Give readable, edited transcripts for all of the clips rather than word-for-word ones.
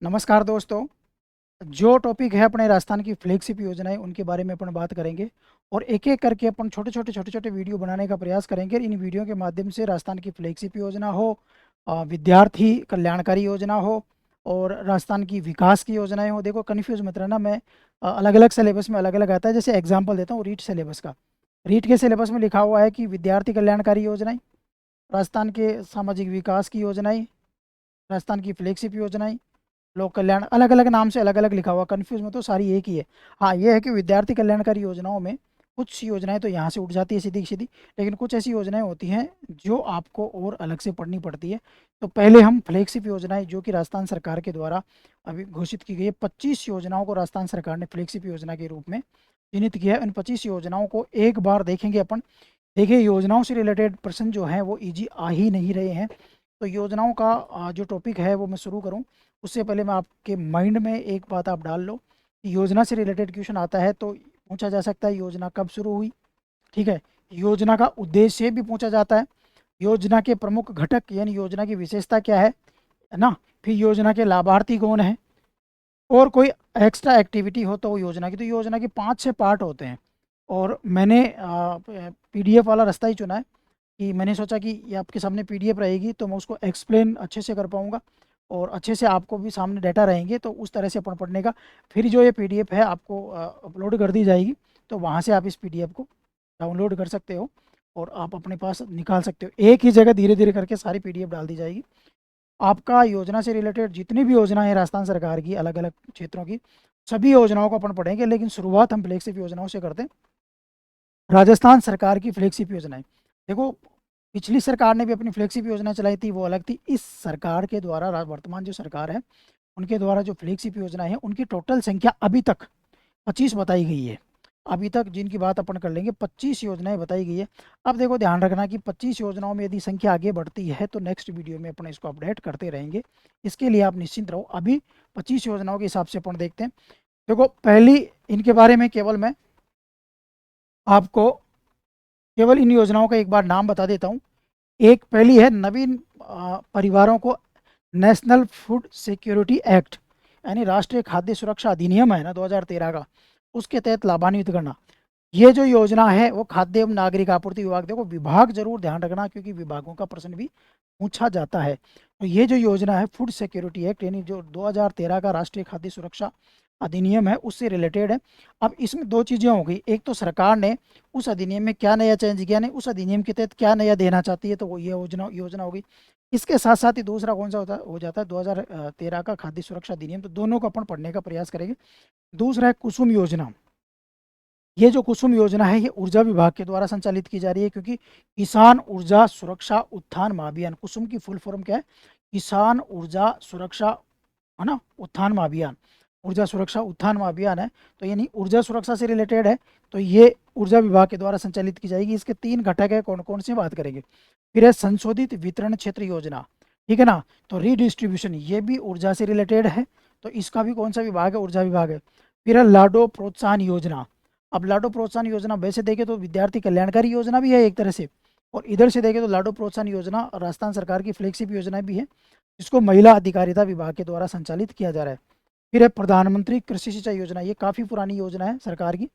नमस्कार दोस्तों। जो टॉपिक है अपने राजस्थान की फ्लैगशिप योजनाएं उनके बारे में अपन बात करेंगे और एक एक करके अपन छोटे छोटे वीडियो बनाने का प्रयास करेंगे। इन वीडियो के माध्यम से राजस्थान की फ्लैगशिप योजना हो, विद्यार्थी कल्याणकारी योजना हो और राजस्थान की विकास की योजनाएं हो। देखो कन्फ्यूज मत रहना, मैं अलग अलग सिलेबस में अलग अलग आता है। जैसे एग्जाम्पल देता हूँ रीट सिलेबस का। रीट के सिलेबस में लिखा हुआ है कि विद्यार्थी कल्याणकारी योजनाएं, राजस्थान के सामाजिक विकास की योजनाएं, राजस्थान की फ्लैगशिप योजनाएं, लोक कल्याण, अलग अलग नाम से अलग अलग लिखा हुआ, कंफ्यूज में तो सारी एक ही है। हाँ, ये है कि विद्यार्थी कल्याणकारी योजनाओं में कुछ योजनाएं तो यहाँ से उठ जाती है सीधी सीधी, लेकिन कुछ ऐसी योजनाएं होती हैं जो आपको और अलग से पढ़नी पड़ती है। तो पहले हम फ्लैगशिप योजनाएं जो कि राजस्थान सरकार के द्वारा अभी घोषित की गई है, 25 योजनाओं को राजस्थान सरकार ने फ्लैगशिप योजना के रूप में चिन्हित किया है। उन 25 योजनाओं को एक बार देखेंगे अपन। देखिए, योजनाओं से रिलेटेड प्रश्न जो हैं वो इजी आ ही नहीं रहे हैं। तो योजनाओं का जो टॉपिक है वो मैं शुरू करूं उससे पहले मैं आपके माइंड में एक बात आप डाल लो कि योजना से रिलेटेड क्वेश्चन आता है तो पूछा जा सकता है योजना कब शुरू हुई। ठीक है, योजना का उद्देश्य भी पूछा जाता है, योजना के प्रमुख घटक यानी योजना की विशेषता क्या है ना। फिर योजना के लाभार्थी कौन है, और कोई एक्स्ट्रा एक्टिविटी हो तो वो योजना की। तो योजना के 5-6 पार्ट होते हैं और मैंने पीडीएफ वाला रास्ता ही चुना है कि मैंने सोचा कि ये आपके सामने पीडीएफ रहेगी तो मैं उसको एक्सप्लेन अच्छे से कर पाऊँगा और अच्छे से आपको भी सामने डाटा रहेंगे तो उस तरह से अपन पढ़ने का। फिर जो ये पीडीएफ है आपको अपलोड कर दी जाएगी, तो वहाँ से आप इस पीडीएफ को डाउनलोड कर सकते हो और आप अपने पास निकाल सकते हो। एक ही जगह धीरे धीरे करके सारी पीडीएफ डाल दी जाएगी। आपका योजना से रिलेटेड जितनी भी योजना है राजस्थान सरकार की अलग अलग क्षेत्रों की, सभी योजनाओं को अपन पढ़ेंगे, लेकिन शुरुआत हम फ्लैगशिप योजनाओं से करते हैं। राजस्थान सरकार की फ्लैगशिप योजनाएं, देखो पिछली सरकार ने भी अपनी फ्लैगशिप योजना चलाई थी, वो अलग थी। इस सरकार के द्वारा वर्तमान जो सरकार है उनके द्वारा जो फ्लैगशिप योजना है उनकी टोटल संख्या अभी तक 25 बताई गई है। अभी तक जिनकी बात अपन कर लेंगे 25 योजनाएं बताई गई है। अब देखो ध्यान रखना कि 25 योजनाओं में यदि संख्या आगे बढ़ती है तो नेक्स्ट वीडियो में अपन इसको अपडेट करते रहेंगे। इसके लिए आप निश्चिंत रहो। अभी 25 योजनाओं के हिसाब से अपन देखते हैं। देखो पहली, इनके बारे में केवल मैं आपको केवल इन योजनाओं का एक बार नाम बता देता हूँ। एक पहली है नवीन परिवारों को नेशनल फूड सिक्योरिटी एक्ट यानी राष्ट्रीय खाद्य सुरक्षा अधिनियम है ना 2013 का, उसके तहत लाभान्वित करना। ये जो योजना है वो खाद्य एवं नागरिक आपूर्ति विभाग, देखो विभाग जरूर ध्यान रखना क्योंकि विभागों का प्रश्न भी पूछा जाता है। तो ये जो योजना है फूड सिक्योरिटी एक्ट यानी जो 2013 का राष्ट्रीय खाद्य सुरक्षा अधिनियम है उससे रिलेटेड है। अब इसमें दो चीज़ें हो गई, एक तो सरकार ने उस अधिनियम में क्या नया चेंज किया, नहीं उस अधिनियम के तहत क्या नया देना चाहती है, तो वो ये योजना हो गई। इसके साथ साथ ही दूसरा कौन सा होता हो जाता है 2013 का खाद्य सुरक्षा अधिनियम, तो दोनों को अपन पढ़ने का प्रयास करेंगे। दूसरा है कुसुम योजना। ये जो कुसुम योजना है ये ऊर्जा विभाग के द्वारा संचालित की जा रही है, क्योंकि किसान ऊर्जा सुरक्षा उत्थान महाअभियान, कुसुम की फुल फॉर्म क्या है, किसान ऊर्जा सुरक्षा, है ना, उत्थान महाअभियान, ऊर्जा सुरक्षा उत्थान महाअभियान है। तो यानी ऊर्जा सुरक्षा से रिलेटेड है, तो ये ऊर्जा विभाग के द्वारा संचालित की जाएगी। इसके 3 घटक है, कौन कौन से बात करेंगे। फिर है संशोधित वितरण क्षेत्र योजना, ठीक है ना, तो रीडिस्ट्रीब्यूशन ये भी ऊर्जा से रिलेटेड है, तो इसका भी कौन सा विभाग है, ऊर्जा विभाग है। फिर है लाडो प्रोत्साहन योजना। अब लाडो प्रोत्साहन योजना वैसे देखें तो विद्यार्थी कल्याणकारी योजना भी है एक तरह से, और इधर से देखें तो लाडो प्रोत्साहन योजना राजस्थान सरकार की फ्लैगशिप योजना भी है, जिसको महिला अधिकारिता विभाग के द्वारा संचालित किया जा रहा है। फिर है प्रधानमंत्री कृषि सिंचाई योजना, ये काफ़ी पुरानी योजना है सरकार की,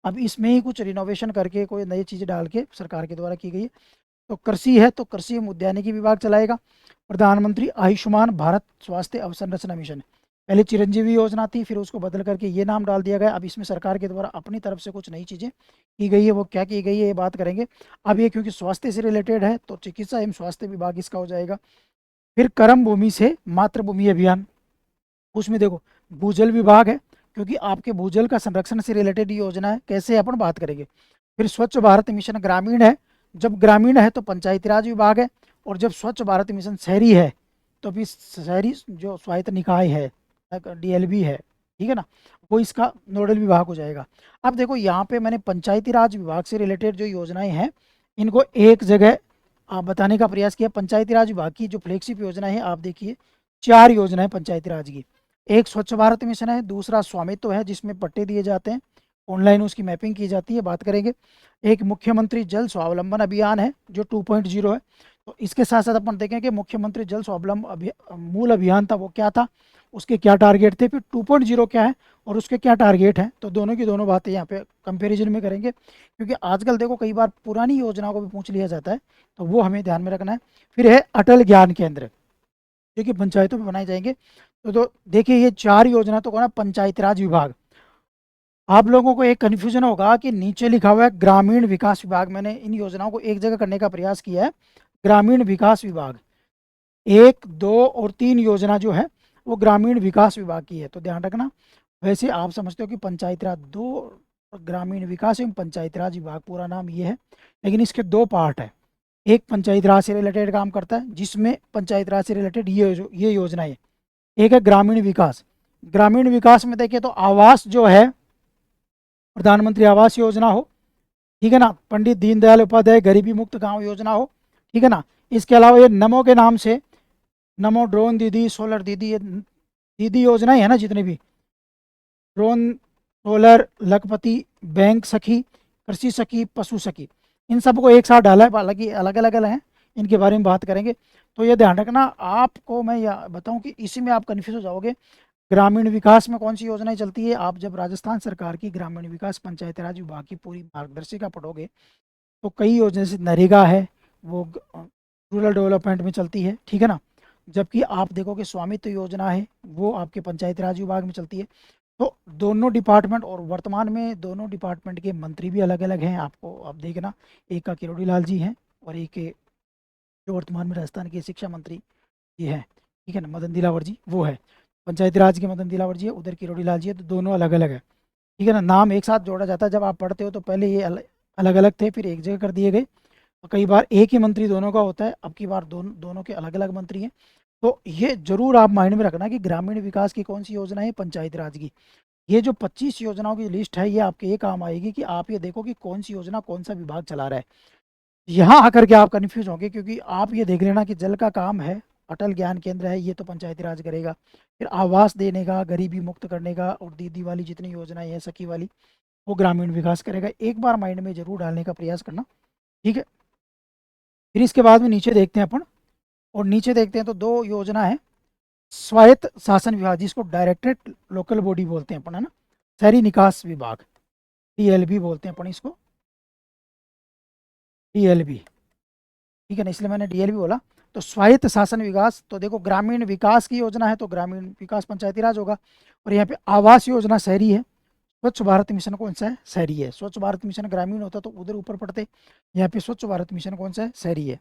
अब इसमें ही कुछ रिनोवेशन करके कोई नई चीज़ें डाल के सरकार के द्वारा की गई है। तो कृषि है तो कृषि एवं उद्यानिकी विभाग चलाएगा। प्रधानमंत्री आयुष्मान भारत स्वास्थ्य अवसंरचना मिशन, पहले चिरंजीवी योजना थी, फिर उसको बदल करके ये नाम डाल दिया गया। अब इसमें सरकार के द्वारा अपनी तरफ से कुछ नई चीज़ें की गई है, वो क्या की गई है ये बात करेंगे। अब ये क्योंकि स्वास्थ्य से रिलेटेड है तो चिकित्सा एवं स्वास्थ्य विभाग इसका हो जाएगा। फिर कर्म भूमि से मातृभूमि अभियान, उसमें देखो भूजल विभाग है, क्योंकि आपके भूजल का संरक्षण से रिलेटेड योजना है, कैसे अपन बात करेंगे। फिर स्वच्छ भारत मिशन ग्रामीण है, जब ग्रामीण है तो पंचायती राज विभाग है, और जब स्वच्छ भारत मिशन शहरी है तो भी शहरी जो स्वायत्त निकाय है डीएलबी है, ठीक है ना, वो इसका नोडल विभाग हो जाएगा। अब देखो यहाँ पे मैंने पंचायती राज विभाग से रिलेटेड जो योजनाएं हैं इनको एक जगह बताने का प्रयास किया। पंचायती राज विभाग की जो फ्लैगशिप योजना है आप देखिए 4 योजनाएं पंचायती राज की। एक स्वच्छ भारत मिशन है, दूसरा स्वामित्व है जिसमें पट्टे दिए जाते हैं, ऑनलाइन उसकी मैपिंग की जाती है, बात करेंगे। एक मुख्यमंत्री जल स्वावलंबन अभियान है जो 2.0 है, तो इसके साथ साथ अपन देखें कि मुख्यमंत्री जल स्वावलंबन मूल अभियान था, वो क्या था, उसके क्या टारगेट थे, फिर 2.0 क्या है और उसके क्या टारगेट हैं। तो दोनों की दोनों बातें यहाँ पे कंपैरिजन में करेंगे, क्योंकि आजकल देखो कई बार पुरानी योजनाओं को भी पूछ लिया जाता है, तो वो हमें ध्यान में रखना है। फिर है अटल ज्ञान केंद्र, जो कि पंचायतों में बनाए जाएंगे। तो देखिए ये 4 योजना तो कौन है, पंचायती राज विभाग। आप लोगों को एक कन्फ्यूजन होगा कि नीचे लिखा हुआ है ग्रामीण विकास विभाग, मैंने इन योजनाओं को एक जगह करने का प्रयास किया है, ग्रामीण विकास विभाग। 1, 2 और 3 योजना जो है वो ग्रामीण विकास विभाग की है, तो ध्यान रखना। वैसे आप समझते हो कि पंचायती राज 2, ग्रामीण विकास एवं पंचायती राज विभाग पूरा नाम ये है, लेकिन इसके 2 पार्ट है। एक पंचायती राज से रिलेटेड काम करता है, जिसमें पंचायती राज से रिलेटेड ये योजना है। एक है ग्रामीण विकास। ग्रामीण विकास में देखिए तो आवास जो है, प्रधानमंत्री आवास योजना हो, ठीक है ना, पंडित दीनदयाल उपाध्याय गरीबी मुक्त गांव योजना हो, ठीक है ना। इसके अलावा ये नमो के नाम से, नमो ड्रोन दीदी, सोलर दीदी, ये दीदी योजना है ना, जितने भी ड्रोन, सोलर, लखपति, बैंक सखी, कृषि सखी, पशु सखी, इन सबको एक साथ डाला है, हालांकि अलग अलग हैं, इनके बारे में बात करेंगे। तो ये ध्यान रखना, आपको मैं यह बताऊं कि इसी में आप कन्फ्यूज हो जाओगे। ग्रामीण विकास में कौन सी योजनाएं चलती है, आप जब राजस्थान सरकार की ग्रामीण विकास पंचायती राज विभाग की पूरी मार्गदर्शिका पढ़ोगे, तो कई योजना जैसे नरेगा है, वो रूरल डेवलपमेंट में चलती है, ठीक है ना। जबकि आप देखोगे स्वामित्व योजना है, वो आपके पंचायती राज विभाग में चलती है। तो दोनों डिपार्टमेंट, और वर्तमान में दोनों डिपार्टमेंट के मंत्री भी अलग अलग हैं, आपको आप देखना, एक का किरोड़ी लाल जी हैं और एक के जो वर्तमान में राजस्थान के शिक्षा मंत्री ये हैं, ठीक है ना, मदन दिलावर जी वो है। पंचायती राज के मदन दिलावर जी है, उधर किरोड़ी लाल जी है, तो दोनों अलग अलग है, ठीक है ना। नाम एक साथ जोड़ा जाता है, जब आप पढ़ते हो तो पहले ये अलग अलग थे, फिर एक जगह कर दिए गए। तो कई बार एक ही मंत्री दोनों का होता है, अब की बार दोनों के अलग अलग मंत्री हैं। तो ये जरूर आप माइंड में रखना कि ग्रामीण विकास की कौन सी योजना है, पंचायती राज की। ये जो 25 योजनाओं की लिस्ट है, ये आपके ये काम आएगी कि आप ये देखो कि कौन सी योजना कौन सा विभाग चला रहा है। यहाँ आकर के आप कन्फ्यूज होंगे, क्योंकि आप ये देख लेना कि जल का काम है, अटल ज्ञान केंद्र है, ये तो पंचायती राज करेगा। फिर आवास देने का, गरीबी मुक्त करने का, और दीदी वाली जितनी योजनाएं हैं, सखी वाली, वो ग्रामीण विकास करेगा। एक बार माइंड में जरूर डालने का प्रयास करना, ठीक है। फिर इसके बाद में नीचे देखते हैं अपन, और नीचे देखते हैं तो 2 योजना है। स्वायत्त शासन विभाग, जिसको डायरेक्टरेट लोकल बॉडी बोलते हैं अपन, है ना, शहरी निकास विभाग, डीएलबी बोलते हैं अपन इसको, डीएलबी, ठीक है ना, इसलिए मैंने डीएलबी बोला। तो स्वायत्त शासन विकास, तो देखो ग्रामीण विकास की योजना है तो ग्रामीण विकास पंचायती राज होगा। और यहाँ पे आवास योजना शहरी है। स्वच्छ भारत मिशन कौन सा है, शहरी है। स्वच्छ भारत मिशन ग्रामीण होता तो उधर ऊपर पड़ते, यहाँ पे स्वच्छ भारत मिशन कौन सा है, शहरी है,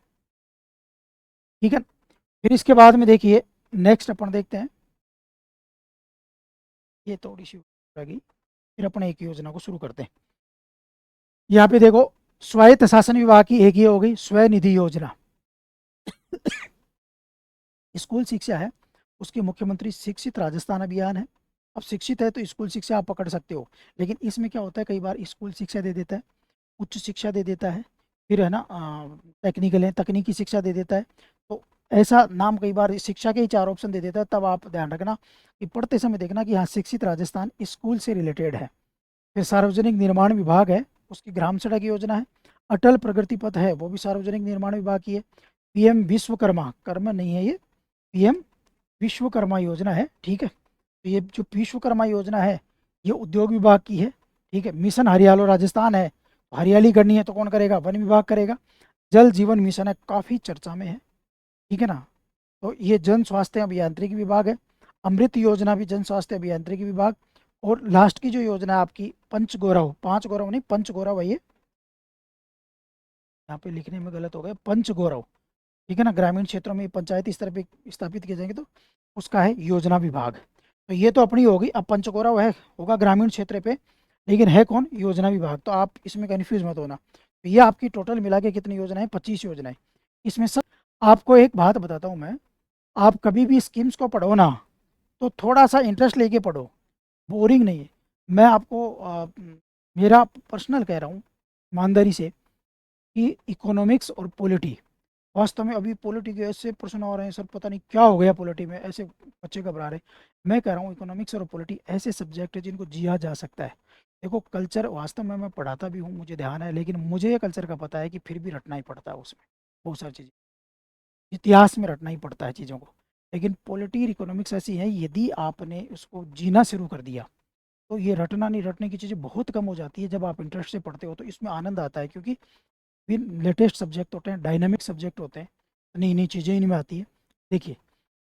ठीक है। फिर इसके बाद में देखिए नेक्स्ट अपन देखते हैं, ये थोड़ी सी रहेगी, फिर अपन एक योजना को शुरू करते हैं। यहाँ पे देखो स्वायत्त शासन विभाग की एक ये हो गई स्वनिधि योजना। स्कूल शिक्षा है, उसके मुख्यमंत्री शिक्षित राजस्थान अभियान है। अब शिक्षित है तो स्कूल शिक्षा आप पकड़ सकते हो, लेकिन इसमें क्या होता है, कई बार स्कूल शिक्षा दे देता है, उच्च शिक्षा दे देता है, फिर है ना टेक्निकल है, तकनीकी शिक्षा दे देता है। तो ऐसा नाम कई बार शिक्षा के ही 4 ऑप्शन दे देता है। तब आप ध्यान रखना कि पढ़ते समय देखना कि हाँ शिक्षित राजस्थान स्कूल से रिलेटेड है। फिर सार्वजनिक निर्माण विभाग है, उसकी ग्राम सड़क योजना है। अटल प्रगति पथ है, वो भी सार्वजनिक निर्माण विभाग की है। पीएम विश्वकर्मा, कर्म नहीं है ये, पीएम विश्वकर्मा योजना है, ठीक है। तो ये जो विश्वकर्मा योजना है, ये उद्योग विभाग की है, ठीक है। मिशन हरियालो राजस्थान है, हरियाली करनी है तो कौन करेगा, वन विभाग करेगा। जल जीवन मिशन है, काफ़ी चर्चा में है, ठीक है ना। तो ये जन स्वास्थ्य अभियांत्रिकी विभाग है। अमृत योजना भी जन स्वास्थ्य अभियांत्रिकी विभाग। और लास्ट की जो योजना है आपकी पंचगौरव, 5 गौरव नहीं, पंचगौरव है ये, यहाँ पे लिखने में गलत हो गया, पंचगौरव, ठीक है ना। ग्रामीण क्षेत्रों में पंचायती स्तर पे स्थापित किए जाएंगे, तो उसका है योजना विभाग। तो ये तो अपनी होगी। अब पंचगौरव है, होगा ग्रामीण क्षेत्र पे, लेकिन है कौन, योजना विभाग। तो आप इसमें कन्फ्यूज मत होना। तो ये आपकी टोटल मिला के कितनी योजनाएं, 25 योजनाएं। इसमें सब, आपको एक बात बताता हूँ मैं, आप कभी भी स्कीम्स को पढ़ो ना, तो थोड़ा सा इंटरेस्ट लेके पढ़ो, बोरिंग नहीं है। मैं आपको मेरा पर्सनल कह रहा हूँ ईमानदारी से, कि इकोनॉमिक्स और पॉलिटी, वास्तव में अभी पॉलिटी के ऐसे प्रश्न आ रहे हैं सर, पता नहीं क्या हो गया पॉलिटी में, ऐसे बच्चे घबरा रहे। मैं कह रहा हूँ इकोनॉमिक्स और पॉलिटी ऐसे सब्जेक्ट है जिनको जिया जा सकता है। देखो कल्चर वास्तव में मैं पढ़ाता भी हूँ, मुझे ध्यान है, लेकिन मुझे ये कल्चर का पता है कि फिर भी रटना ही पड़ता है उसमें बहुत सारी चीज़ें। इतिहास में रटना ही पड़ता है चीज़ों को। लेकिन पॉलिटी इकोनॉमिक्स ऐसी है, यदि आपने उसको जीना शुरू कर दिया तो ये रटना नहीं रटने की चीज़ें बहुत कम हो जाती है। जब आप इंटरेस्ट से पढ़ते हो तो इसमें आनंद आता है, क्योंकि फिर लेटेस्ट सब्जेक्ट होते हैं, डायनामिक सब्जेक्ट होते हैं, नई नई चीज़ें इनमें आती है। देखिए